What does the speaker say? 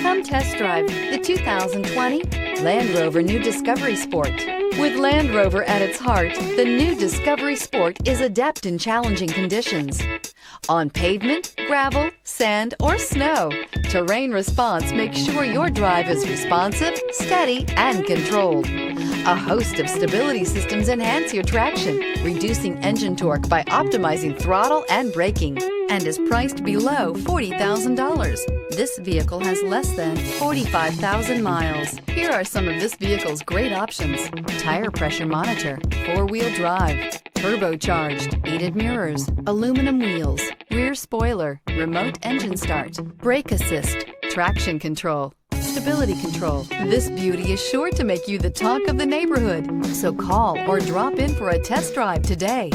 Come test drive the 2020 Land Rover New Discovery Sport. With Land Rover at its heart, the new Discovery Sport is adept in challenging conditions. On pavement, gravel, sand, or snow, terrain response makes sure your drive is responsive, steady, and controlled. A host of stability systems enhance your traction, reducing engine torque by optimizing throttle and braking, and is priced below $40,000. This vehicle has less than 45,000 miles. Here are some of this vehicle's great options: tire pressure monitor, four-wheel drive, turbocharged, heated mirrors, aluminum wheels, rear spoiler, remote engine start, brake assist, traction control, stability control. This beauty is sure to make you the talk of the neighborhood. So call or drop in for a test drive today.